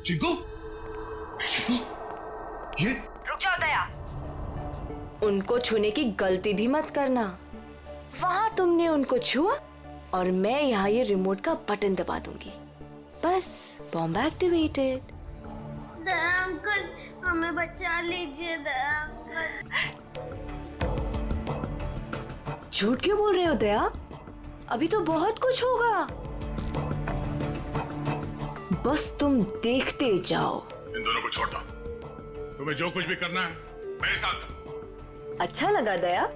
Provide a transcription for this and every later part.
चिंकू, चिंकू, ये रुक जाओ दया। उनको छूने की गलती भी मत करना। वहां तुमने उनको छुआ और मैं यहाँ ये रिमोट का बटन दबा दूंगी। बस बॉम्ब एक्टिवेटेड। दया अंकल, हमें बचा लीजिए दया अंकल। झूठ क्यों बोल रहे हो दया? अभी तो बहुत कुछ होगा। बस तुम देखते जाओ। इन दोनों को छोड़ दो। तुम्हें जो कुछ भी करना है मेरे साथ करो। अच्छा लगा दया,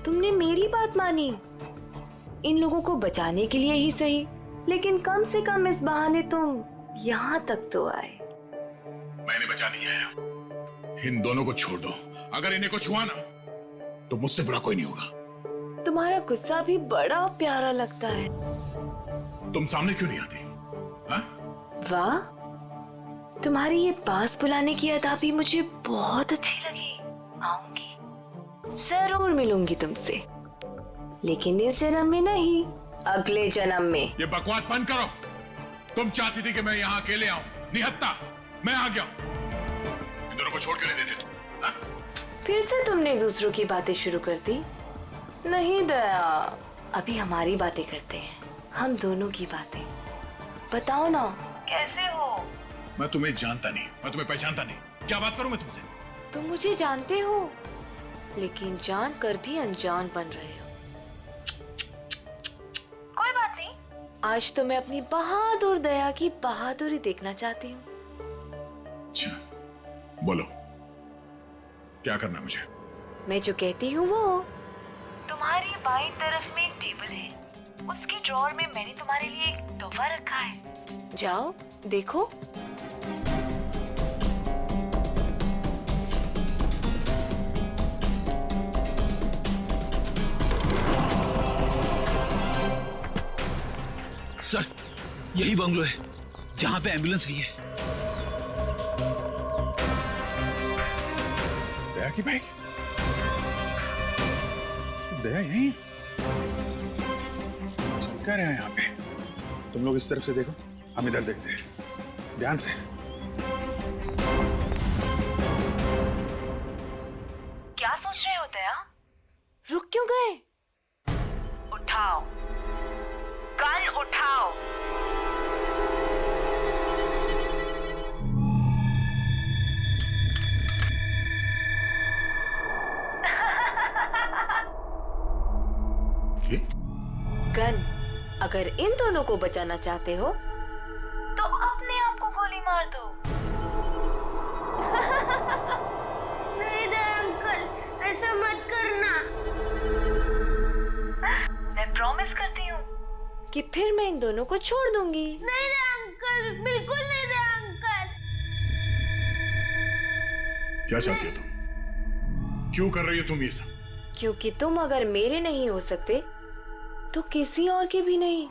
तुमने मेरी बात मानी। इन लोगों को बचाने के लिए ही सही, लेकिन कम से कम इस बहाने तुम यहाँ तक तो आए। मैंने बचा नहीं आया। इन दोनों को छोड़ दो। अगर इन्हें कुछ हुआ ना तो मुझसे बुरा कोई नहीं होगा। तुम्हारा गुस्सा भी बड़ा प्यारा लगता है। तुम सामने क्यों नहीं आती? हाँ? वाह, तुम्हारी ये पास बुलाने की अदा भी मुझे बहुत अच्छी लगी। आऊंगी, जरूर मिलूंगी तुमसे, लेकिन इस जन्म में नहीं, अगले जन्म में। ये बकवास बंद करो। तुम चाहती थी कि मैं यहाँ अकेले आऊं, निहत्ता मैं आ गया। इन दोनों को छोड़ के नहीं देते तुम। हाँ? फिर से तुमने दूसरों की बातें शुरू कर दी। नहीं दया, अभी हमारी बातें करते हैं, हम दोनों की बातें। बताओ ना, कैसे हो? मैं तुम्हें जानता नहीं, मैं तुम्हें पहचानता नहीं। क्या बात करूं मैं तुमसे? तुम मुझे जानते हो, लेकिन जान कर भी अनजान बन रहे हो। कोई बात नहीं, आज तो मैं अपनी बहादुर दया की बहादुरी देखना चाहती हूँ। अच्छा, बोलो क्या करना है मुझे? मैं जो कहती हूँ वो। तुम्हारी बाईं तरफ में एक टेबल है, उसके ड्रॉअर में मैंने तुम्हारे लिए एक तोहफा रखा है। जाओ देखो। सर, यही बंगलो है जहाँ पे एम्बुलेंस गई है। दया की बाइक? दया यहीं चल क्या रहा है यहाँ पे? तुम लोग इस तरफ से देखो, हम इधर देखते हैं ध्यान से। क्या सोच रहे हो दया? रुक क्यों गए? उठाओ, गन उठाओ। गन, अगर इन दोनों को बचाना चाहते हो तो अपने आप को गोली मार दो। नहीं दया अंकल, ऐसा मत करना। मैं प्रॉमिस करती हूँ कि फिर मैं इन दोनों को छोड़ दूंगी। नहीं दया अंकल, बिल्कुल नहीं दया अंकल। क्या चाहती हो तुम? क्यों कर रही हो तुम ये सब? क्योंकि तुम अगर मेरे नहीं हो सकते तो किसी और के भी नहीं।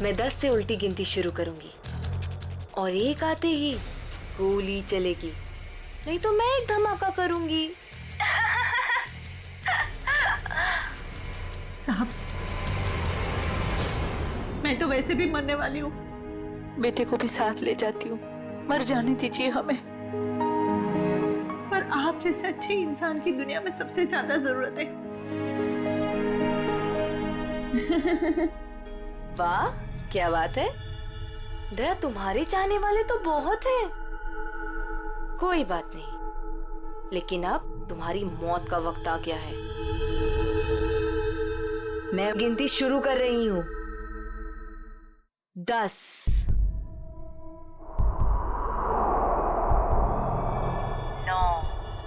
मैं 10 से उल्टी गिनती शुरू करूंगी और एक आते ही गोली चलेगी, नहीं तो मैं एक धमाका करूंगी। साहब, मैं तो वैसे भी मरने वाली हूँ, बेटे को भी साथ ले जाती हूँ, मर जाने दीजिए हमें। पर आप जैसे अच्छे इंसान की दुनिया में सबसे ज्यादा जरूरत है। वाह, क्या बात है दया, तुम्हारे चाहने वाले तो बहुत हैं। कोई बात नहीं, लेकिन अब तुम्हारी मौत का वक्त आ गया है। मैं गिनती शुरू कर रही हूँ। 10, 9,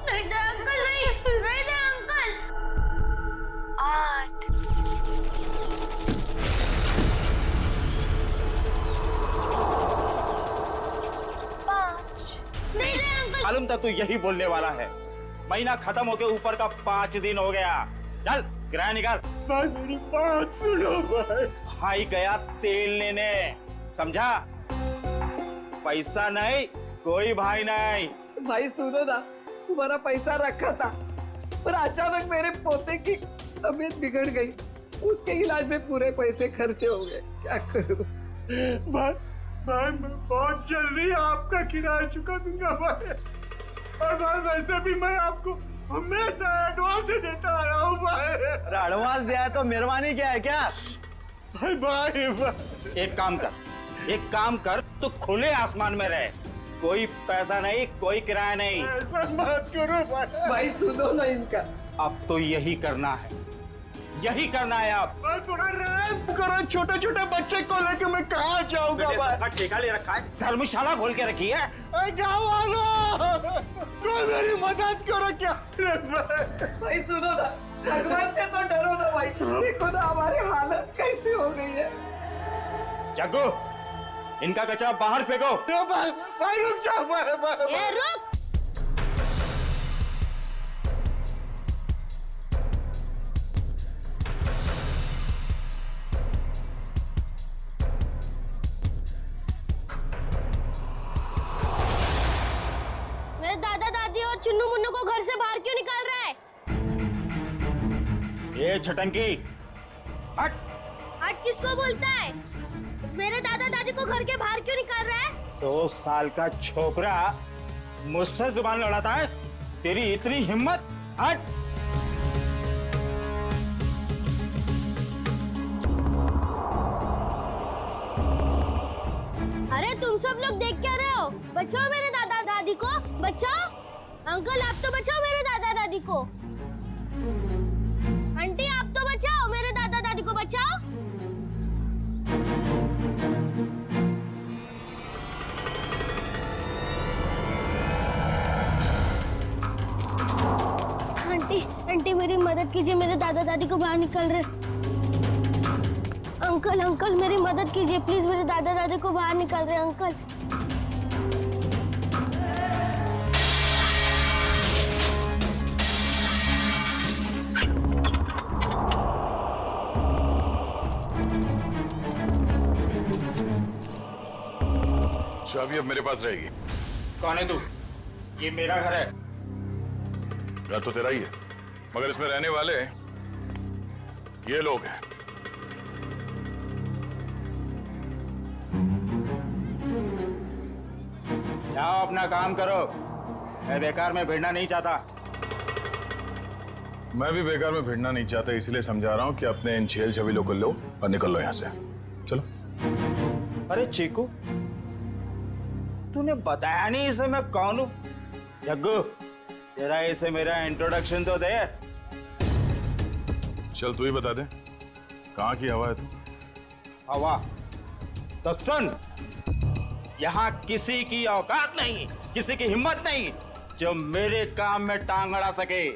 नहीं दया अंकल, नहीं, नहीं दया अंकल। 8, 5, नहीं दया अंकल। मालूम था तू यही बोलने वाला है। महीना खत्म होके ऊपर का 5 दिन हो गया। चल किराया निकाल। भाई मेरी बात सुनो भाई। भाई गया तेल लेने, समझा? पैसा नहीं, कोई भाई नहीं। भाई सुनो ना, तुम्हारा पैसा रखा था पर अचानक मेरे पोते की तबीयत बिगड़ गई, उसके इलाज में पूरे पैसे खर्चे हो गए, क्या करूं? भाई भाई मैं बहुत जल्दी आपका किराया चुका दूंगा भाई। और भाई वैसे भी मैं आपको हमेशा एडवांस ही देता आया हूँ भाई। एडवांस दिया है तो मेहरबानी क्या है क्या? भाई भाई भाई एक काम कर तो खुले आसमान में रहे, कोई पैसा नहीं, कोई किराया नहीं। ऐसा मत करो भाई। भाई सुनो ना इनका। अब तो यही करना है आप। थोड़ा रहम करो, छोटे छोटे बच्चे को लेके मैं कहाँ जाऊंगा भाई? ठेका ले रखा है, धर्मशाला खोल के रखी है। गाँव वालों, कोई मेरी मदद करो क्या? भाई सुनो ना, भगवान से तो डरो ना भाई, देखो ना हमारी हालत कैसी हो गई है। जग्गू, इनका कचरा बाहर फेंको। भाई रुक जाओ भाई। ए रुक। मेरे दादा दादी और चुन्नू मुन्नू को घर से बाहर क्यों निकाल रहा है? ये छटंकी, हट। हट किसको बोलता है? मेरे दादा दादी को घर के बाहर क्यों निकाल रहा है? 2 साल का छोकरा मुझसे जुबान लड़ाता है, तेरी इतनी हिम्मत? हट। अरे तुम सब लोग देख क्या रहे हो? बचाओ मेरे दादा दादी को, बचाओ। अंकल आप तो बचाओ मेरे दादा दादी को। आंटी आप तो बचाओ मेरे दादा दादी को, बचाओ। आंटी मेरी मदद कीजिए, मेरे दादा दादी को बाहर निकल रहे। अंकल मेरी मदद कीजिए प्लीज, मेरे दादा दादी को बाहर निकल रहे अंकल। चाबी अब मेरे पास रहेगी। कौन है तू? ये मेरा घर है। घर तो तेरा ही है, मगर इसमें रहने वाले ये लोग हैं। जाओ अपना काम करो, मैं बेकार में भिड़ना नहीं चाहता। मैं भी बेकार में भिड़ना नहीं चाहता, इसलिए समझा रहा हूं कि अपने इन छेल छबीलों को लो और निकल लो यहां से। चलो। अरे चीकू, तूने बताया नहीं इसे मैं कौन हूं? जग्गू, तेरा इसे मेरा इंट्रोडक्शन तो दे। चल तू ही बता दे, कहाँ की हवा है तू? हवा? तो सुन, यहाँ किसी की औकात नहीं, किसी की हिम्मत नहीं जो मेरे काम में टांग अड़ा सके।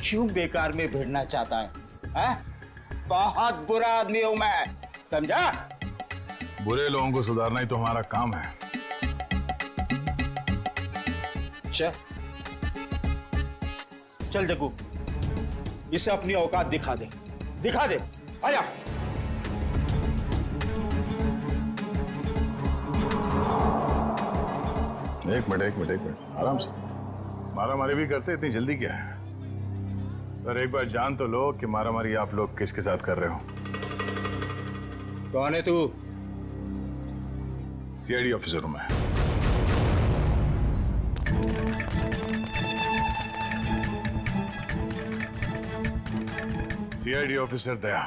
क्यों बेकार में भिड़ना चाहता है? बहुत बुरा आदमी हूं मैं, समझा? बुरे लोगों को सुधारना ही तो हमारा काम है। चल जग्गू, इसे अपनी औकात दिखा दे, दिखा दे। आजा। एक मिनट, आराम से। मारामारी भी करते, इतनी जल्दी क्या है? पर एक बार जान तो लो कि मारामारी आप लोग किसके साथ कर रहे हो। कौन है तू? सीआईडी ऑफिसर हूं मैं। सीआईडी ऑफिसर दया।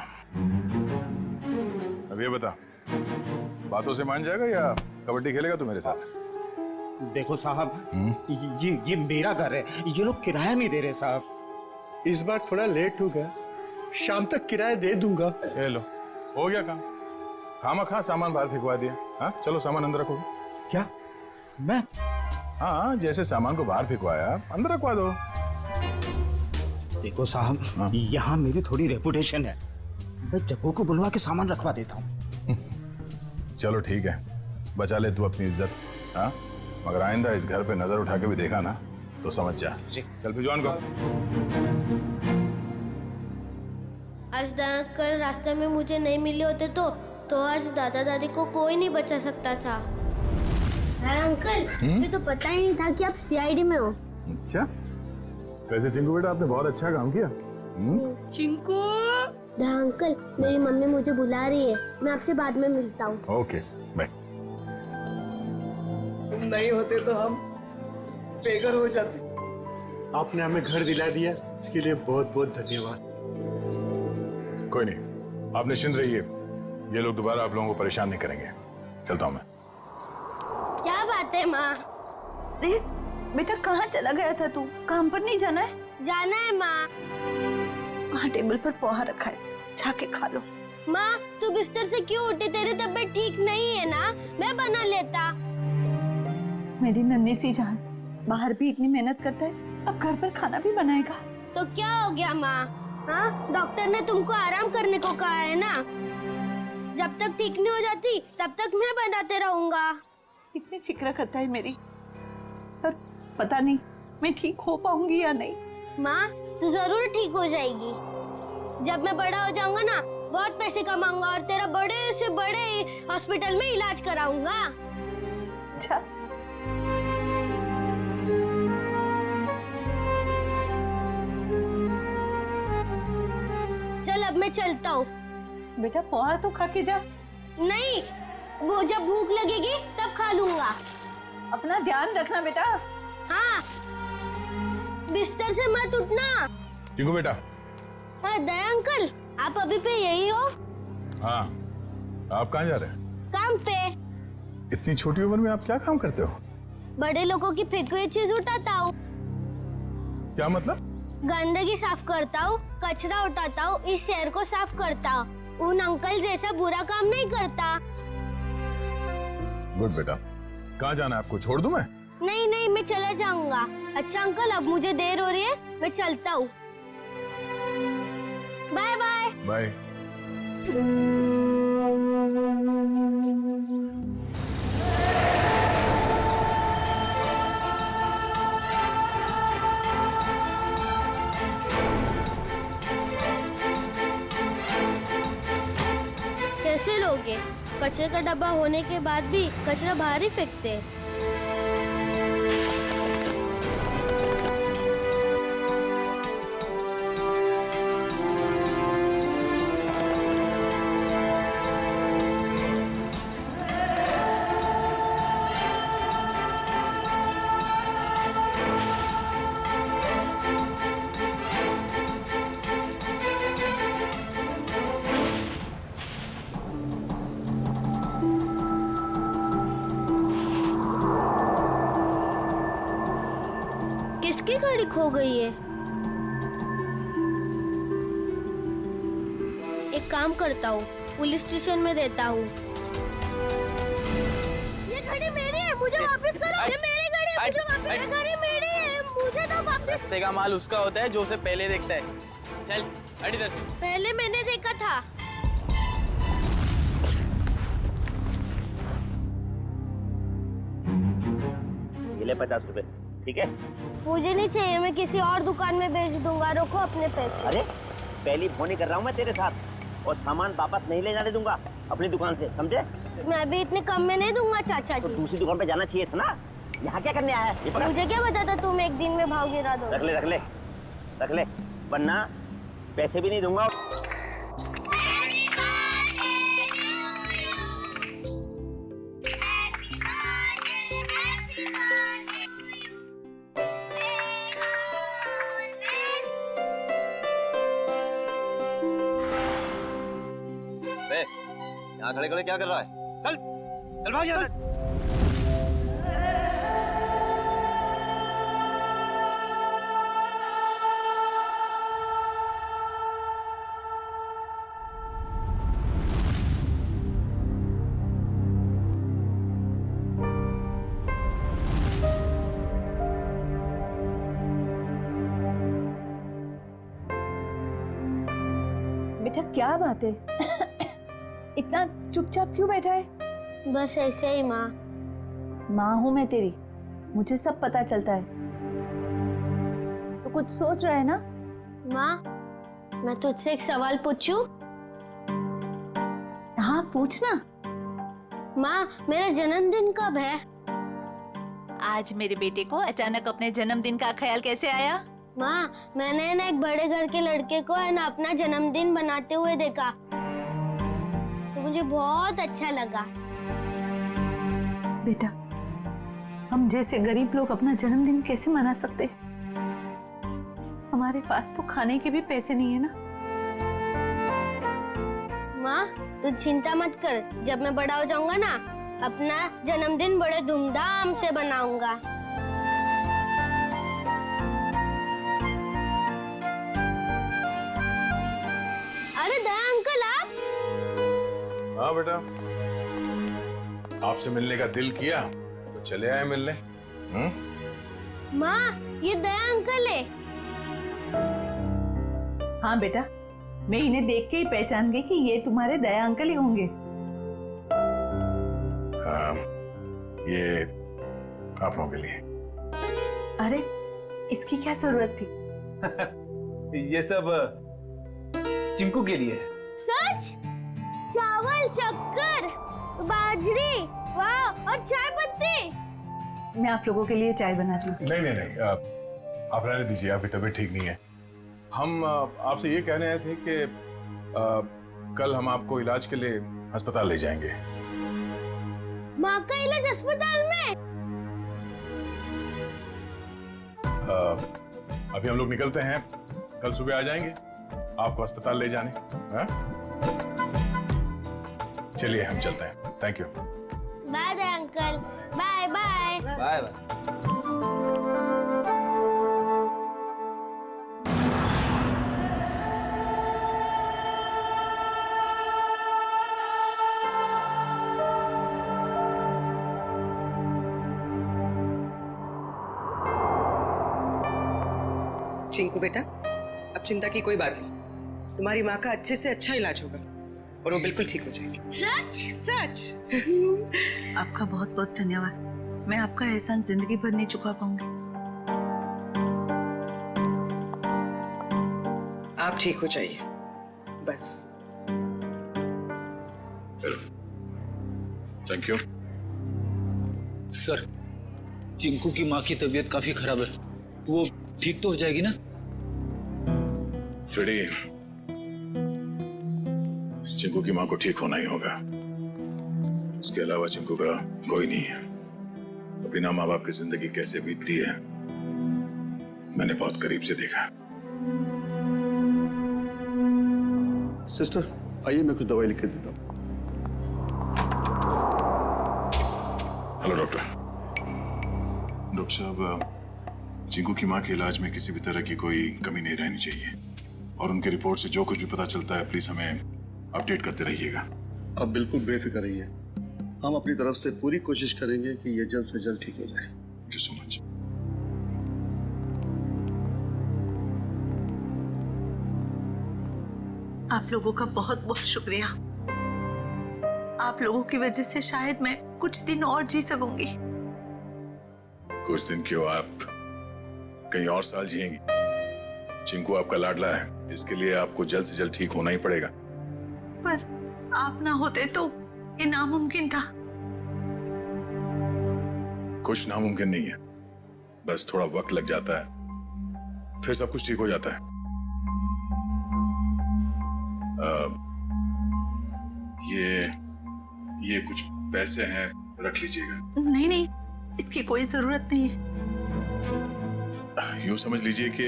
अब ये बता, बातों से मान जाएगा या कबड्डी खेलेगा तू मेरे साथ? देखो साहब, ये मेरा घर है, ये लोग किराया नहीं दे रहे साहब। इस बार थोड़ा लेट हो गया, शाम तक किराया दे दूंगा। ये लो, हो गया काम। खामखा सामान बाहर फेंकवा दिया। हाँ चलो, सामान अंदर रखो। क्या? मैं? हाँ, जैसे सामान को बाहर फेंकवाया अंदर रखवा दो। देखो साहब, यहाँ मेरी थोड़ी रेपुटेशन है, मैं जग्गू को बुलवा के सामान रखवा देता हूँ। चलो ठीक है, बचा ले तू अपनी इज्जत। हाँ, मगर आइंदा इस घर पे नजर उठा के भी देखा ना तो समझ जा। चल भिजवान को। आज अंकल रास्ते में मुझे नहीं मिले होते तो आज दादा दादी को कोई नहीं बचा सकता था। है अंकल, मुझे तो पता ही नहीं था कि आप सीआईडी में हो। अच्छा, वैसे चिंकू बेटा आपने बहुत अच्छा काम किया। चिंकू अंकल, मेरी मम्मी मुझे बुला रही है, मैं आपसे बाद में मिलता हूँ। Okay bye. तुम नहीं होते तो हम बेघर हो जाते। आपने हमें घर दिला दिया, इसके लिए बहुत बहुत धन्यवाद। कोई नहीं, आप निश्चिंत रहिए, ये लोग दोबारा आप लोगों को परेशान नहीं करेंगे। चलता हूँ मैं। क्या बात है माँ? देख बेटा, कहाँ चला गया था तू? काम पर नहीं जाना है? जाना है माँ। वहाँ टेबल पर पोहा रखा है, जाके खा लो। माँ तू बिस्तर से क्यों उठी? तेरी तबीयत ठीक नहीं है ना? मैं बना लेता। मेरी नन्ही सी जान, बाहर भी इतनी मेहनत करता है, अब घर पर खाना भी बनाएगा। तो क्या हो गया माँ? हाँ, डॉक्टर ने तुमको आराम करने को कहा है ना। जब तक ठीक नहीं हो जाती तब तक मैं बनाते रहूंगा। कितनी फिक्र करता है मेरी, पर पता नहीं मैं ठीक हो पाऊंगी या नहीं। माँ तू जरूर ठीक हो जाएगी। जब मैं बड़ा हो जाऊंगा ना, बहुत पैसे कमाऊंगा और तेरा बड़े से बड़े हॉस्पिटल में इलाज कराऊंगा। अच्छा, चल अब मैं चलता हूँ। बेटा पोहा तो खा के जा। नहीं, वो जब भूख लगेगी तब खा लूंगा। अपना ध्यान रखना बेटा। हाँ, बिस्तर से मत उठना। चिंकू बेटा। हाँ दया अंकल, आप अभी पे यही हो? हाँ, आप कहाँ जा रहे हैं? काम पे। इतनी छोटी उम्र में आप क्या काम करते हो? बड़े लोगों की फेंकी हुई चीज उठाता हूँ। क्या मतलब? गंदगी साफ करता हूँ, कचरा उठाता हूँ, इस शहर को साफ करता हूँ। उन अंकल जैसा बुरा काम नहीं करता। गुड बेटा। कहाँ जाना है आपको? छोड़ दूं मैं? नहीं नहीं, मैं चला जाऊंगा। अच्छा अंकल, अब मुझे देर हो रही है, मैं चलता हूँ। Bye bye. बाय। कैसे लोगे? कचरे का डब्बा होने के बाद भी कचरा बाहर ही फेंकते हैं। किसकी गाड़ी खो गई है? एक काम करता हूँ, पुलिस स्टेशन में देता हूँ। ये गाड़ी मेरी है, मुझे वापस करो। ये मेरी गाड़ी है, मुझे वापस। ये गाड़ी मेरी है, मुझे तो वापस। रास्ते का माल उसका होता है जो उसे पहले देखता है। चल हट इधर। पहले मैंने देखा था। ये ले 50 रुपए, ठीक है? मुझे नहीं चाहिए, मैं किसी और दुकान में बेच दूंगा। रखो अपने पैसे। अरे पहली फोन कर रहा हूँ मैं तेरे साथ, और सामान वापस नहीं ले जाने दूंगा अपनी दुकान से, समझे? मैं भी इतने कम में नहीं दूंगा चाचा तो जी। दूसरी दुकान पे जाना चाहिए था ना। यहाँ क्या करने आया है? ये पकड़। मुझे क्या पता था तुम एक दिन में भाव गिरा दो। रख ले रख ले रख ले, वरना पैसे भी नहीं दूंगा। यहाँ खड़े खड़े क्या कर रहा है? चल चल भाग यहाँ से। बेटा क्या बात है? इतना चुपचाप क्यों बैठा है? बस ऐसे ही माँ। माँ हूं मैं तेरी, मुझे सब पता चलता है। तो कुछ सोच रहा है ना? माँ, मैं तुझसे एक सवाल पूछूं? हाँ पूछना। माँ, मेरा जन्मदिन कब है? आज मेरे बेटे को अचानक अपने जन्मदिन का ख्याल कैसे आया? माँ, मैंने ना एक बड़े घर के लड़के को है ना अपना जन्मदिन बनाते हुए देखा, तो मुझे बहुत अच्छा लगा। बेटा, हम जैसे गरीब लोग अपना जन्मदिन कैसे मना सकते? हमारे पास तो खाने के भी पैसे नहीं है ना। माँ, तू चिंता मत कर, जब मैं बड़ा हो जाऊंगा ना, अपना जन्मदिन बड़े धूमधाम से बनाऊंगा। अरे दया अंकल, आप? हाँ बेटा, आपसे मिलने का दिल किया तो चले आए मिलने। माँ, ये दया अंकल है। हाँ बेटा, मैं इन्हें देख के ही पहचान गई कि ये तुम्हारे दया अंकल ही होंगे। हाँ, ये आप लोगों के लिए। अरे, इसकी क्या जरूरत थी? ये सब चिंकू के लिए है। सच? चावल, शक्कर, बाजरी, वाह, और चाय पत्ती। मैं आप लोगों के लिए चाय बना रही हूँ। नहीं नहीं नहीं, आप रहने दीजिए, आपकी तबीयत ठीक नहीं है। हम आपसे ये कहने आए थे कि कल हम आपको इलाज के लिए अस्पताल ले जाएंगे। माँ का इलाज अस्पताल में? अभी हम लोग निकलते हैं, कल सुबह आ जाएंगे आपको अस्पताल ले जाने। हाँ? चलिए हम चलते हैं। Thank you. Bye Daya uncle, bye bye. Bye bye. Chinku बेटा, अब चिंता की कोई बात नहीं, तुम्हारी माँ का अच्छे से अच्छा इलाज होगा और वो बिल्कुल ठीक हो जाएगी। सच? सच? आपका बहुत बहुत धन्यवाद। मैं आपका एहसान जिंदगी भर नहीं चुका पाऊंगी। आप ठीक हो जाइए बस। Thank you. सर, चिंकू की माँ की तबीयत काफी खराब है, वो ठीक तो हो जाएगी ना? फ्रेडी, चिंकू की माँ को ठीक होना ही होगा। उसके अलावा चिंकू का कोई नहीं है। बिना माँ बाप की जिंदगी कैसे बीतती है मैंने बहुत करीब से देखा। सिस्टर, आइए मैं कुछ दवाई लिख के देता हूँ। Hello doctor. डॉक्टर साहब, चिंकू की माँ के इलाज में किसी भी तरह की कोई कमी नहीं रहनी चाहिए और उनके रिपोर्ट से जो कुछ भी पता चलता है प्लीज हमें अपडेट करते रहिएगा। आप बिल्कुल बेफिक्र रहिए, हम अपनी तरफ से पूरी कोशिश करेंगे कि ये जल्द से जल्द ठीक हो जाए। Thank you so much. आप लोगों का बहुत बहुत शुक्रिया। आप लोगों की वजह से शायद मैं कुछ दिन और जी सकूंगी। कुछ दिन क्यों, आप कहीं और साल जिएंगी। चिंकू आपका लाडला है, इसके लिए आपको जल्द से जल्द ठीक होना ही पड़ेगा। पर आप ना होते तो ये नामुमकिन था। कुछ नामुमकिन नहीं है, बस थोड़ा वक्त लग जाता है, फिर सब कुछ ठीक हो जाता है। ये कुछ पैसे हैं, रख लीजिएगा। नहीं नहीं, इसकी कोई जरूरत नहीं है। यूं समझ लीजिए कि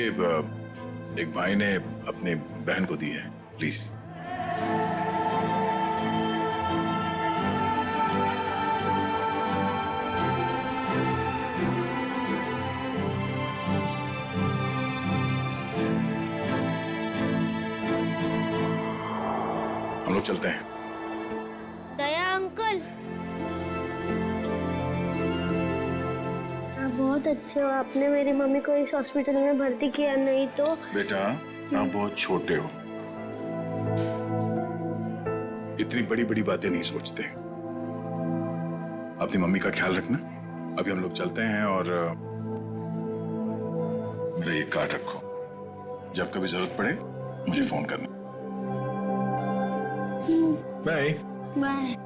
एक भाई ने अपनी बहन को दी है, प्लीज। हम लोग चलते हैं। दया अंकल, आप बहुत अच्छे हो। आपने मेरी मम्मी को इस हॉस्पिटल में भर्ती किया, नहीं तो। बेटा, आप बहुत छोटे हो, इतनी बड़ी बड़ी बातें नहीं सोचते। अपनी मम्मी का ख्याल रखना। अभी हम लोग चलते हैं और मेरा ये कार्ड रखो, जब कभी जरूरत पड़े मुझे फोन करना। Bye bye.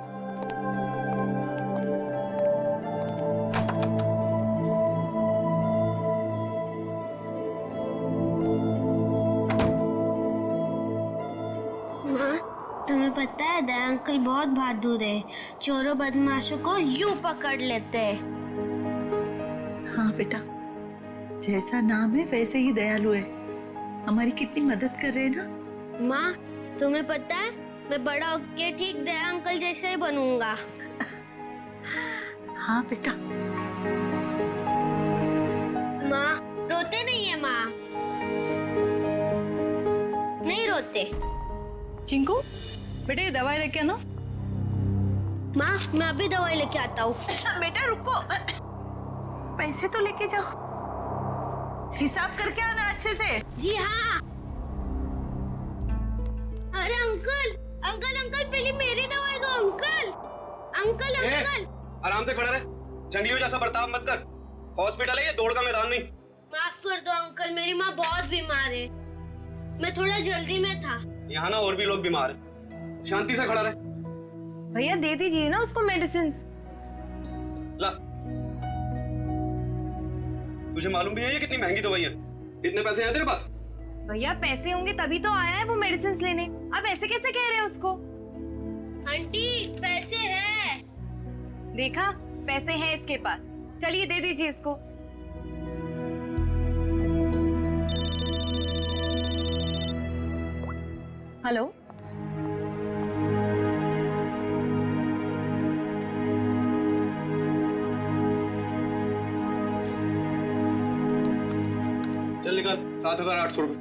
पता है दया अंकल बहुत बहादुर है, चोरों बदमाशों को यूं पकड़ लेते हैं। हाँ बेटा, जैसा नाम है वैसे ही दयालु है। हमारी कितनी मदद कर रहे हैं ना। माँ, तुम्हें पता है मैं बड़ा होके ठीक दया अंकल जैसा ही बनूंगा। हाँ बेटा। माँ, रोते नहीं है माँ? नहीं रोते। चिंकू, बेटा ये दवाई लेके आना। माँ, मैं अभी दवाई लेके आता हूँ। बेटा रुको, पैसे तो लेके जाओ, हिसाब करके आना अच्छे से। जी हाँ। अरे अंकल, अंकल अंकल पहले मेरी दवाई दो अंकल। अंकल अंकल आराम से खड़ा रहे, जंगलियों जैसा बर्ताव मत कर। हॉस्पिटल है ये, दौड़ का मैदान नहीं। माफ कर दो अंकल, मेरी माँ बहुत बीमार है, मैं थोड़ा जल्दी में था। यहाँ ना और भी लोग बीमार हैं। शांति से खड़ा रहे। भैया दे दीजिए ना उसको मेडिसिन। ला, तुझे मालूम भी है ये कितनी महंगी दवाई है? इतने पैसे हैं तेरे पास? भैया पैसे होंगे तभी तो आया है वो मेडिसिन लेने, अब ऐसे कैसे कह रहे हैं उसको? आंटी पैसे है। देखा, पैसे हैं इसके पास, चलिए दे दीजिए इसको। हेलो, चल निकाल 7,800 रुपए।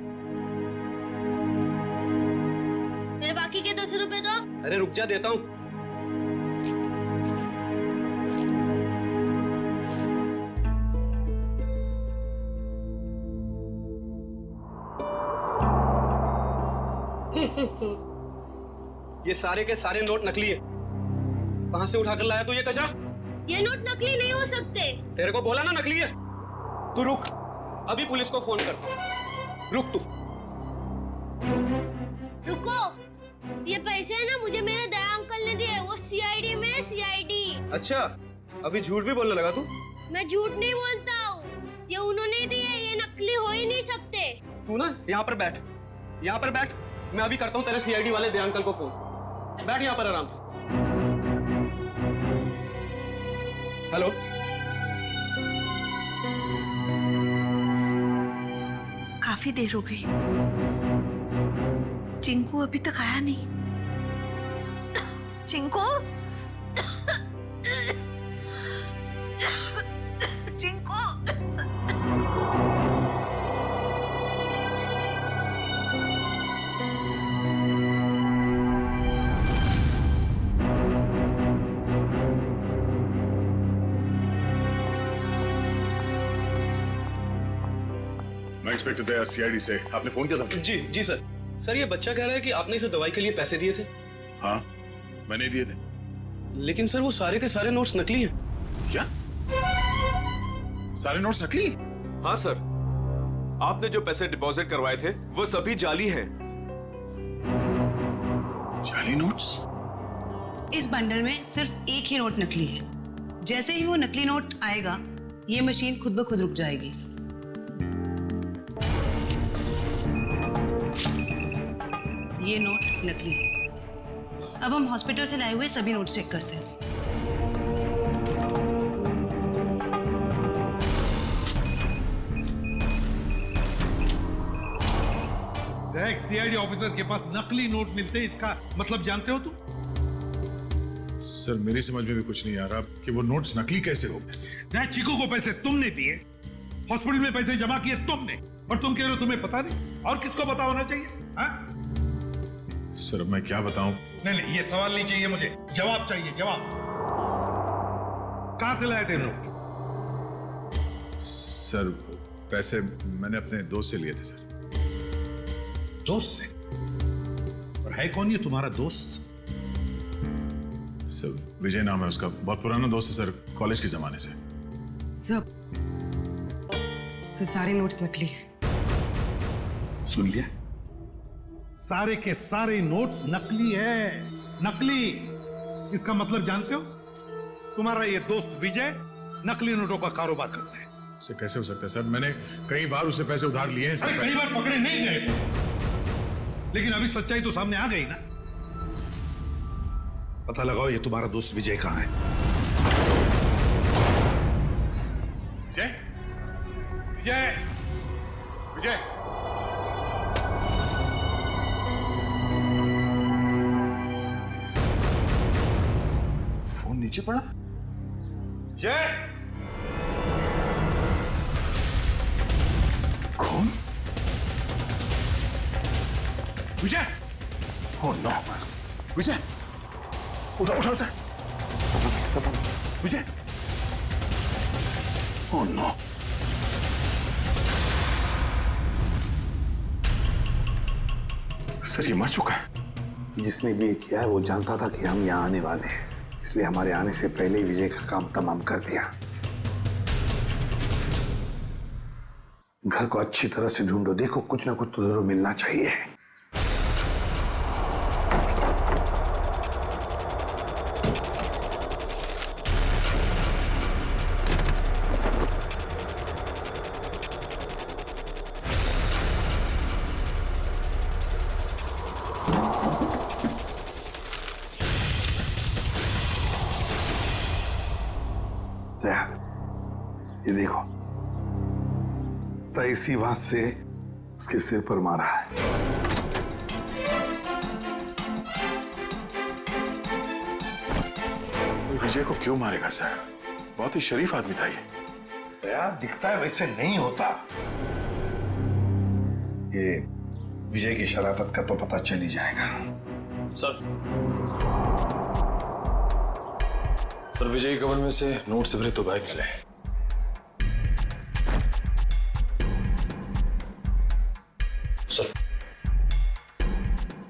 मेरे बाकी के 200 रुपए दो। अरे रुक जा, देता हूँ। ये सारे के सारे नोट नकली है। कहां से उठाकर लाया तू ये कचरा? ये नोट नकली नहीं हो सकते। तेरे को बोला ना नकली है। तू रुक, अभी पुलिस को फोन करता हूं। रुक तू। रुको, ये पैसे है ना मुझे मेरे दया अंकल ने दिए, वो सीआईडी में सीआईडी। अच्छा, अभी झूठ भी बोलने लगा तू? मैं झूठ नहीं बोलता हूँ, ये उन्होंने दिए, ये नकली हो ही नहीं सकते। तू ना यहाँ पर बैठ, यहाँ पर बैठ। मैं अभी करता हूँ तेरे सीआईडी वाले दया अंकल को फोन। बैठ यहाँ पर आराम से। हेलो, काफी देर हो गई, चिंकू अभी तक आया नहीं। चिंकू, चिंकू। मैं इंस्पेक्टर दया, सीआईडी से। आपने फोन किया था? जी जी सर। सर ये बच्चा कह रहा है कि आपने इसे दवाई के लिए पैसे दिए थे। हाँ, मैंने दिए थे। लेकिन सर वो सारे के सारे नोट्स नकली हैं। क्या? सारे नोट्स नकली? हाँ सर, आपने जो पैसे डिपॉजिट करवाए थे वो सभी जाली हैं। जाली नोट्स? इस बंडल में सिर्फ एक ही नोट नकली है। जैसे ही वो नकली नोट आएगा, ये मशीन खुद ब खुद रुक जाएगी। ये नोट नकली है। अब हम हॉस्पिटल से लाए हुए सभी नोट चेक करते हैं। सीआईडी ऑफिसर के पास नकली नोट मिलते हैं, इसका मतलब जानते हो तुम? सर मेरी समझ में भी कुछ नहीं आ रहा कि वो नोट्स नकली कैसे हो गए। चीकू को पैसे तुमने दिए, हॉस्पिटल में पैसे जमा किए तुमने, और तुम कह रहे हो तुम्हें पता नहीं? और किसको पता होना चाहिए? हाँ? सर मैं क्या बताऊं? नहीं, ये सवाल नहीं चाहिए मुझे, जवाब चाहिए, जवाब। कहां से लाए थे नोट? सर पैसे मैंने अपने दोस्त से लिए थे सर। दोस्त से? और है कौन ये तुम्हारा दोस्त? सर विजय नाम है उसका, बहुत पुराना दोस्त है सर, कॉलेज के जमाने से। सर सारे नोट्स नकली हैं। सुन लिया? सारे के सारे नोट्स नकली है, नकली। इसका मतलब जानते हो? तुम्हारा ये दोस्त विजय नकली नोटों का कारोबार करता है। इससे कैसे हो सकता है सर? मैंने कई बार उससे पैसे उधार लिए हैं सर। कई बार पकड़े नहीं गए, लेकिन अभी सच्चाई तो सामने आ गई ना। पता लगाओ ये तुम्हारा दोस्त विजय कहाँ है। विजय, विजय, विजय। फोन नीचे पड़ा। विजय, कौन? विजय, ओह नो, विजय, उठा उठा से। विजय, ओह नो। सर ये मर चुका है। जिसने भी ये किया है वो जानता था कि हम यहाँ आने वाले हैं, इसलिए हमारे आने से पहले ही विजय का काम तमाम कर दिया। घर को अच्छी तरह से ढूंढो, देखो कुछ ना कुछ तो जरूर मिलना चाहिए। ये देखो, तो इसी बात से उसके सिर पर मारा है। विजय को क्यों मारेगा सर? बहुत ही शरीफ आदमी था ये। दया, दिखता है वैसे नहीं होता। ये विजय की शराफत का तो पता चल ही जाएगा। सर विजय के कवर में से नोट से भरे 2 बैग मिले। सर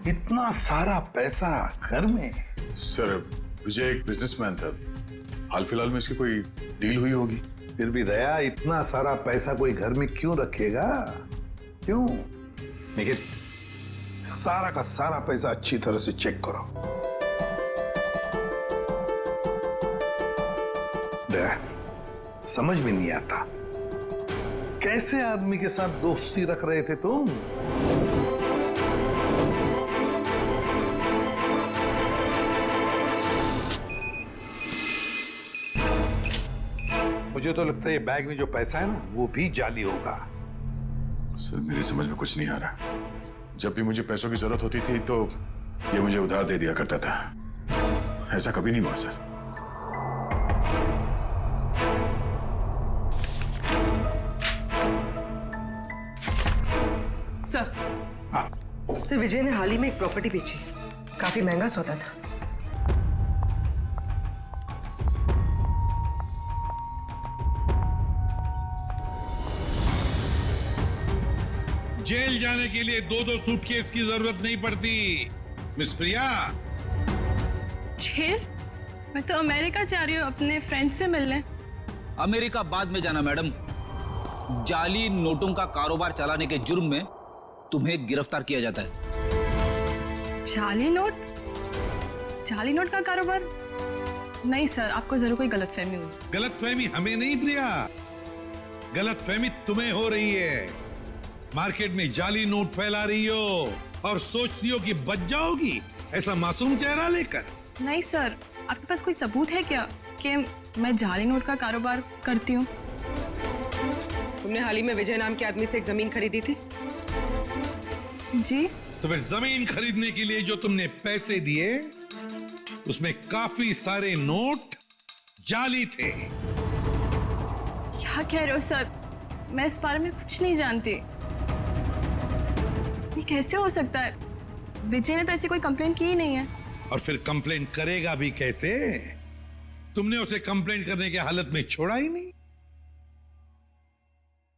इतना सारा पैसा घर में? सर विजय एक बिजनेसमैन था, हाल फिलहाल में इसकी कोई डील हुई होगी। फिर भी दया, इतना सारा पैसा कोई घर में क्यों रखेगा? क्यों? निखिल, सारा का सारा पैसा अच्छी तरह से चेक करो। दया, समझ में नहीं आता कैसे आदमी के साथ दोस्ती रख रहे थे तुम? मुझे तो लगता है ये बैग में जो पैसा है ना वो भी जाली होगा। सर मेरी समझ में कुछ नहीं आ रहा। जब भी मुझे पैसों की जरूरत होती थी तो ये मुझे उधार दे दिया करता था। ऐसा कभी नहीं हुआ सर। सर विजय ने हाल ही में एक प्रॉपर्टी बेची, काफी महंगा सौदा था। जेल जाने के लिए 2-2 सूटकेस की जरूरत नहीं पड़ती मिस प्रिया। जेल? मैं तो अमेरिका जा रही हूँ अपने फ्रेंड से मिलने। अमेरिका बाद में जाना मैडम। जाली नोटों का कारोबार चलाने के जुर्म में तुम्हें गिरफ्तार किया जाता है। जाली नोट? जाली नोट का कारोबार? नहीं सर, आपको जरूर कोई गलतफहमी हुई। गलतफहमी हमें नहीं प्रिया, गलतफहमी तुम्हें हो रही है। मार्केट में जाली नोट फैला रही हो और सोचती हो कि बच जाओगी ऐसा मासूम चेहरा लेकर। नहीं सर, आपके पास कोई सबूत है क्या कि मैं जाली नोट का कारोबार करती हूँ? तुमने हाल ही में विजय नाम के आदमी से एक जमीन खरीदी थी? जी। तो फिर जमीन खरीदने के लिए जो तुमने पैसे दिए उसमें काफी सारे नोट जाली थे। क्या कह रहे हो सर? मैं इस बारे में कुछ नहीं जानती। ये कैसे हो सकता है? विजय ने तो ऐसी कोई कंप्लेन की ही नहीं है। और फिर कंप्लेंट करेगा भी कैसे? तुमने उसे कंप्लेंट करने के हालत में छोड़ा ही नहीं,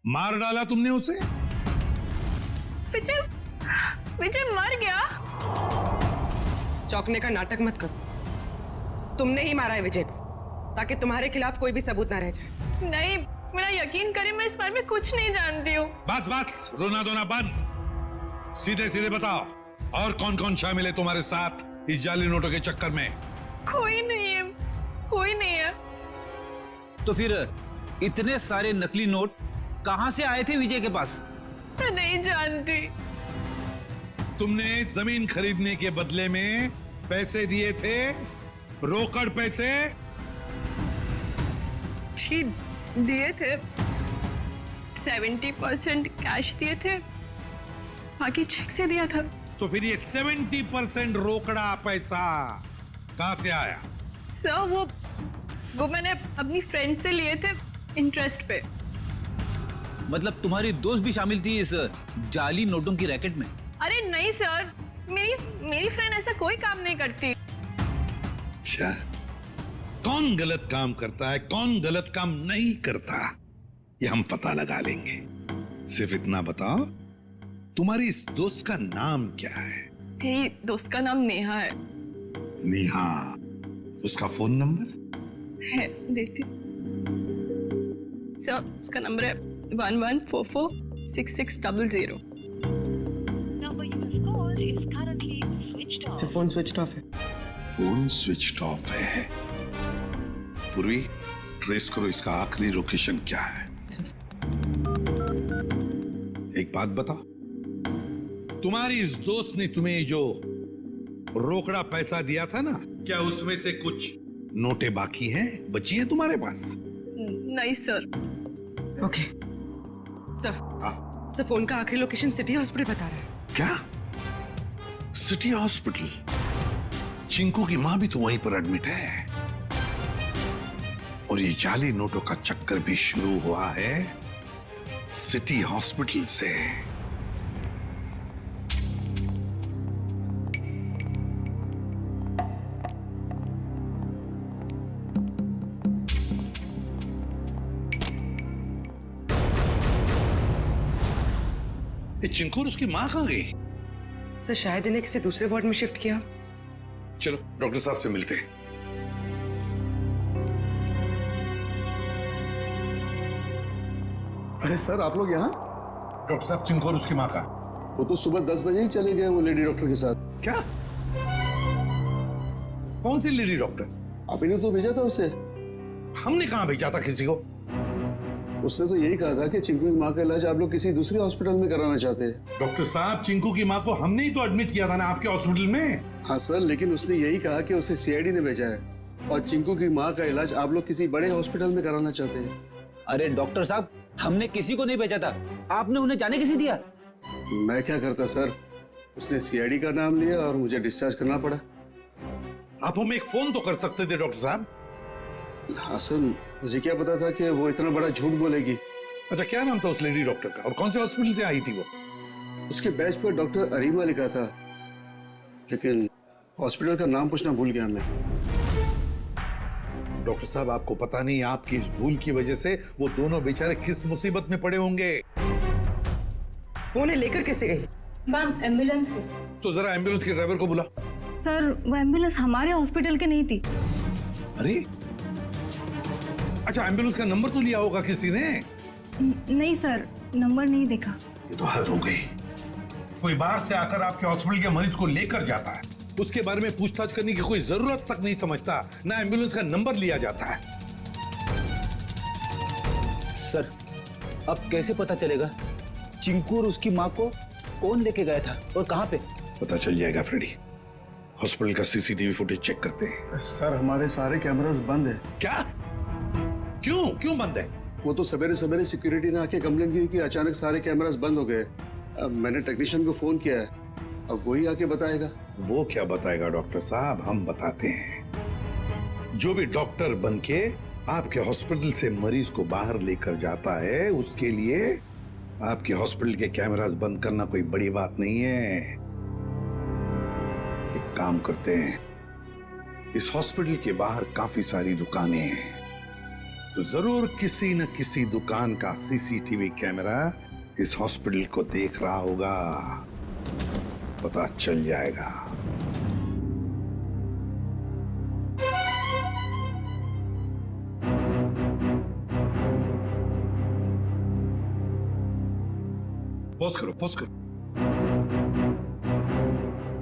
मार डाला तुमने उसे। विजय मर गया? चौंकने का नाटक मत करो। तुमने ही मारा है विजय को ताकि तुम्हारे खिलाफ कोई भी सबूत ना रह जाए। नहीं, मेरा यकीन करिए, मैं इस बारे में कुछ नहीं जानती हूँ। बस बस, रोना धोना बंद। सीधे सीधे बताओ, और कौन कौन शामिल है तुम्हारे साथ इस जाली नोटों के चक्कर में? कोई नहीं है, कोई नहीं है। तो फिर इतने सारे नकली नोट कहां से आए थे विजय के पास? मैं नहीं जानती। तुमने जमीन खरीदने के बदले में पैसे दिए थे रोकड़ पैसे जी दिए थे, 70% कैश दिए थे, बाकी चेक से दिया था। तो फिर ये 70% रोकड़ा पैसा कहां से आया? सर वो मैंने अपनी फ्रेंड से लिए थे इंटरेस्ट पे। मतलब तुम्हारी दोस्त भी शामिल थी इस जाली नोटों की रैकेट में? अरे नहीं सर, मेरी फ्रेंड ऐसा कोई काम नहीं करती। अच्छा, कौन गलत काम करता है, कौन गलत काम नहीं करता, ये हम पता लगा लेंगे। सिर्फ इतना बताओ, तुम्हारी इस दोस्त का नाम क्या है? मेरी दोस्त का नाम नेहा है। नेहा, उसका फोन नंबर है, देती सर। उसका नंबर है 11446600। फोन स्विच ऑफ है। फोन स्विच ऑफ है। पूर्वी, ट्रेस करो इसका आखिरी लोकेशन क्या है। एक बात बताओ, तुम्हारी इस दोस्त ने तुम्हें जो रोकड़ा पैसा दिया था ना, क्या उसमें से कुछ नोटें बाकी हैं, बची हैं तुम्हारे पास? नहीं सर। ओके सर, फोन का आखिरी लोकेशन सिटी हॉस्पिटल बता रहा है। क्या? City hospital? चिंकू की मां भी तो वहीं पर एडमिट है, और ये जाली नोटों का चक्कर भी शुरू हुआ है सिटी हॉस्पिटल से। ये चिंकू और उसकी मां कहां गई? सर शायद इन्हें किसी दूसरे वार्ड में शिफ्ट किया। चलो डॉक्टर साहब से मिलते हैं। अरे सर, आप लोग यहाँ? डॉक्टर साहब, चिंकू और उसकी मां का? वो तो सुबह 10 बजे ही चले गए, वो लेडी डॉक्टर के साथ। क्या? कौन सी लेडी डॉक्टर? आप ही ने तो भेजा था उसे। हमने कहां भेजा था किसी को? उसने तो यही कहा था कि चिंकू की माँ का इलाज आप लोग किसी दूसरे हॉस्पिटल में कराना चाहते हैं। डॉक्टर साहब, चिंकू की मां को हमने ही तो एडमिट किया था ना आपके हॉस्पिटल में। हाँ सर, लेकिन उसने यही कहा कि उसे सीआईडी ने भेजा है, और चिंकू की माँ का इलाज आप लोग किसी बड़े हॉस्पिटल में कराना चाहते हैं। अरे डॉक्टर साहब, हमने किसी को नहीं भेजा था, आपने उन्हें जाने किसी दिया? मैं क्या करता सर, उसने सीआईडी का नाम लिया और मुझे डिस्चार्ज करना पड़ा। आप हमें एक फोन तो कर सकते थे डॉक्टर साहब। हाँ सर, मुझे क्या पता था कि वो इतना बड़ा झूठ बोलेगी। अच्छा, क्या नाम था उस लेडी डॉक्टर का, और कौन से हॉस्पिटल से आई थी वो? उसके बैच पर डॉक्टर अरीमा लिखा था, लेकिन हॉस्पिटल का नाम पूछना भूल गया मैं। डॉक्टर साहब, आपको पता नहीं आपकी इस भूल की वजह से वो दोनों बेचारे किस मुसीबत में पड़े होंगे। वो उन्हें लेकर कैसे गई? मैम, एम्बुलेंस से। तो जरा एम्बुलेंस के ड्राइवर को बुला। सर, वो एम्बुलेंस हमारे हॉस्पिटल की नहीं थी। अरे अच्छा, एम्बुलेंस का नंबर तो लिया होगा किसी ने? नहीं सर, नंबर नहीं देखा। ये तो हद हो गई। कोई बाहर से आकर आपके हॉस्पिटल के मरीज को लेकर जाता है, उसके बारे में पूछताछ करने की कोई जरूरत तक नहीं समझता, ना एम्बुलेंस का नंबर लिया जाता है। सर, अब कैसे पता चलेगा चिंकू और उसकी माँ को कौन लेके गया था और कहाँ पे? पता चल जाएगा फ्रेडी। हॉस्पिटल का सीसीटीवी फुटेज चेक करते हैं। सर, हमारे सारे कैमरास बंद है। क्या? क्यों बंद है? वो तो सवेरे सवेरे सिक्योरिटी ने आके कंप्लेंट की कि अचानक सारे कैमरास बंद हो गए। अब मैंने टेक्नीशियन को फोन किया है, अब वही आके बताएगा। वो क्या बताएगा डॉक्टर साहब, हम बताते हैं। जो भी डॉक्टर बनके आपके हॉस्पिटल से मरीज को बाहर लेकर जाता है, उसके लिए आपके हॉस्पिटल के कैमरास बंद करना कोई बड़ी बात नहीं है। एक काम करते हैं, इस हॉस्पिटल के बाहर काफी सारी दुकानें हैं, तो जरूर किसी न किसी दुकान का सीसीटीवी कैमरा इस हॉस्पिटल को देख रहा होगा, पता चल जाएगा। पॉज करो।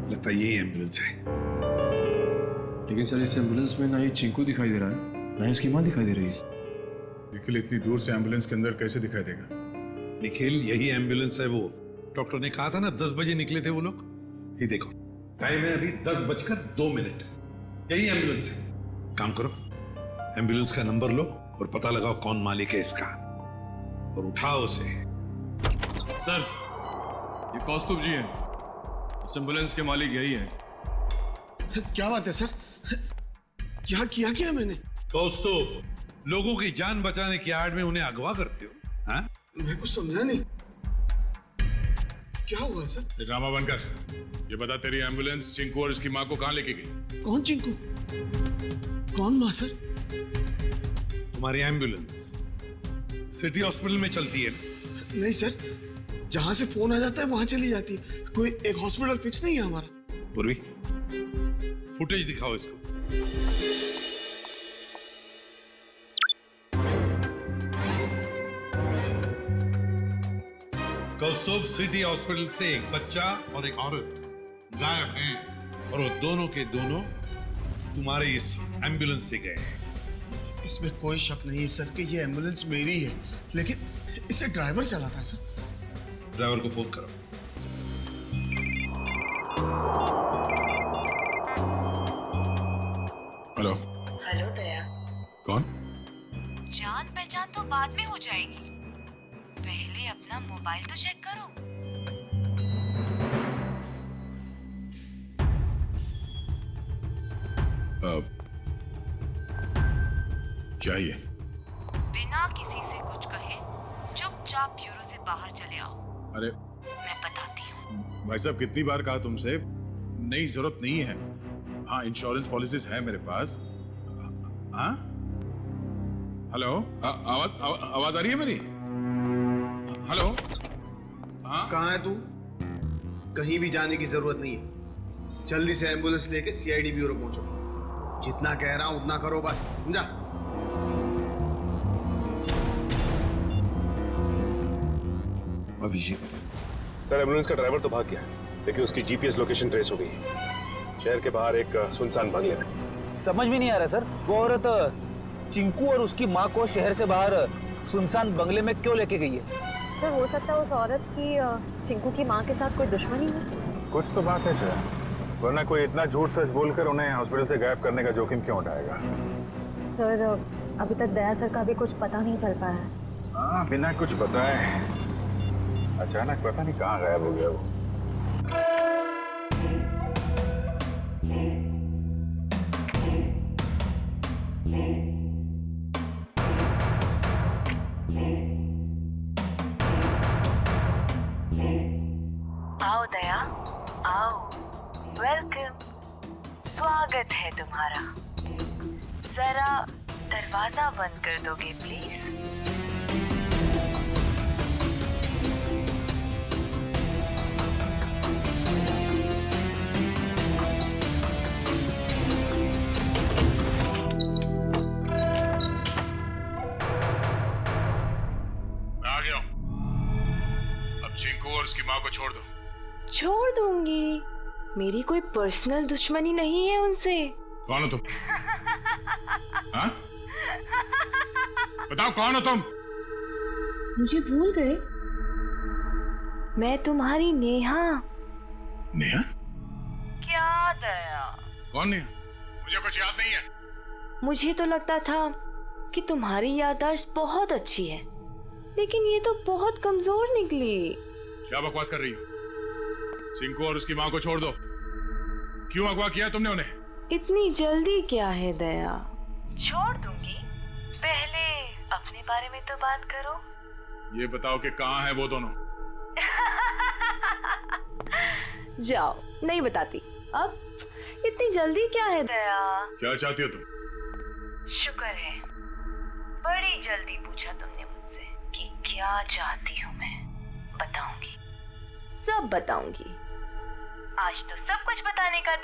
लगता है यही एम्बुलेंस है। लेकिन सर, इस एम्बुलेंस में ना ही चिंकू दिखाई दे रहा है, ना ही उसकी मां दिखाई दे रही है। निखिल इतनी दूर से एम्बुलेंस के अंदर कैसे दिखाई देगा? निखिल, यही एम्बुलेंस है वो। डॉक्टर ने कहा था ना 10 बजे निकले थे वो लोग। ये देखो, टाइम है अभी 10:02। यही एम्बुलेंस है। काम करो, एम्बुलेंस का नंबर लो और पता लगाओ कौन मालिक है इसका और उठाओ उसे। सर, ये कौस्तुभ जी हैं। इस एम्बुलेंस के मालिक यही हैं। क्या बात है सर? क्या किया मैंने? कौस्तुभ, लोगों की जान बचाने की आड़ में उन्हें अगवा करते हो? हाँ? मैं कुछ समझा नहीं। क्या हुआ सर? ड्रामा बनकर ये बता, तेरी एम्बुलेंस चिंकू और उसकी माँ को कहाँ लेके गई? कौन चिंकू? कौन माँ सर? तुम्हारी एम्बुलेंस सिटी हॉस्पिटल में चलती है ना? नहीं सर, जहां से फोन आ जाता है वहां चली जाती है। कोई एक हॉस्पिटल फिक्स नहीं है हमारा। पूर्वी, फुटेज दिखाओ इसको। कौस्तुभ सिटी हॉस्पिटल से एक बच्चा और एक औरत गायब हैं और वो दोनों के दोनों तुम्हारे इस एम्बुलेंस से गए हैं। इसमें कोई शक नहीं है सर कि ये एम्बुलेंस मेरी है, लेकिन इसे ड्राइवर चलाता है सर। ड्राइवर को फोन करो। हेलो। हेलो दया। कौन? जान पहचान तो बाद में हो जाएगी, पहले अपना मोबाइल तो चेक करो। क्या ये? बिना किसी से कुछ कहे चुपचाप ब्यूरो से बाहर चले आओ। अरे मैं बताती हूँ। भाई साहब, कितनी बार कहा तुमसे, नहीं जरूरत नहीं है। हाँ, इंश्योरेंस पॉलिसीज है मेरे पास। हाँ, हेलो, आवाज आ रही है मेरी? हेलो। हाँ, कहाँ है तू? कहीं भी जाने की जरूरत नहीं है। जल्दी से एम्बुलेंस लेके सीआईडी ब्यूरो पहुंचो। जितना कह रहा हूं उतना करो बस, समझा? अभिजीत, सर, एम्बुलेंस का ड्राइवर तो भाग गया, लेकिन उसकी जीपीएस लोकेशन ट्रेस हो गई। शहर के बाहर एक सुनसान बंगले में। समझ में नहीं आ रहा सर, वो औरत चिंकू और उसकी माँ को शहर से बाहर सुनसान बंगले में क्यों लेके गई है? सर, हो सकता है उस औरत की चिंकू की माँ के साथ कोई दुश्मनी हो। कुछ तो बात है सर, वरना कोई इतना झूठ सच बोलकर उन्हें हॉस्पिटल से गायब करने का जोखिम क्यों उठाएगा? सर, अभी तक दया सर का भी कुछ पता नहीं चल पाया है। हाँ, बिना कुछ बताए अचानक पता नहीं कहाँ गायब हो गया वो। आओ दया, आओ। वेलकम, स्वागत है तुम्हारा। जरा दरवाजा बंद कर दोगे प्लीज? आ गया हूं। अब चिंकू और उसकी माँ को छोड़ दो। छोड़ दूंगी, मेरी कोई पर्सनल दुश्मनी नहीं है उनसे। कौन हो तुम? हाँ? बताओ कौन हो तुम? मुझे भूल गए? मैं तुम्हारी नेहा। नेहा? क्या दया? कौन नेहा? मुझे कुछ याद नहीं है। मुझे तो लगता था कि तुम्हारी याददाश्त बहुत अच्छी है, लेकिन ये तो बहुत कमजोर निकली। क्या बकवास कर रही हो? चिंकू और उसकी माँ को छोड़ दो। क्यों अगवा किया तुमने उन्हें? इतनी जल्दी क्या है दया? छोड़ दूंगी, पहले अपने बारे में तो बात करो। ये बताओ कि कहाँ है वो दोनों? जाओ, नहीं बताती। अब इतनी जल्दी क्या है दया? क्या चाहती हो तुम? शुक्र है, बड़ी जल्दी पूछा तुमने मुझसे कि क्या चाहती हूँ मैं। बताऊंगी, सब बताऊंगी। आज तो सब कुछ बताने का दिन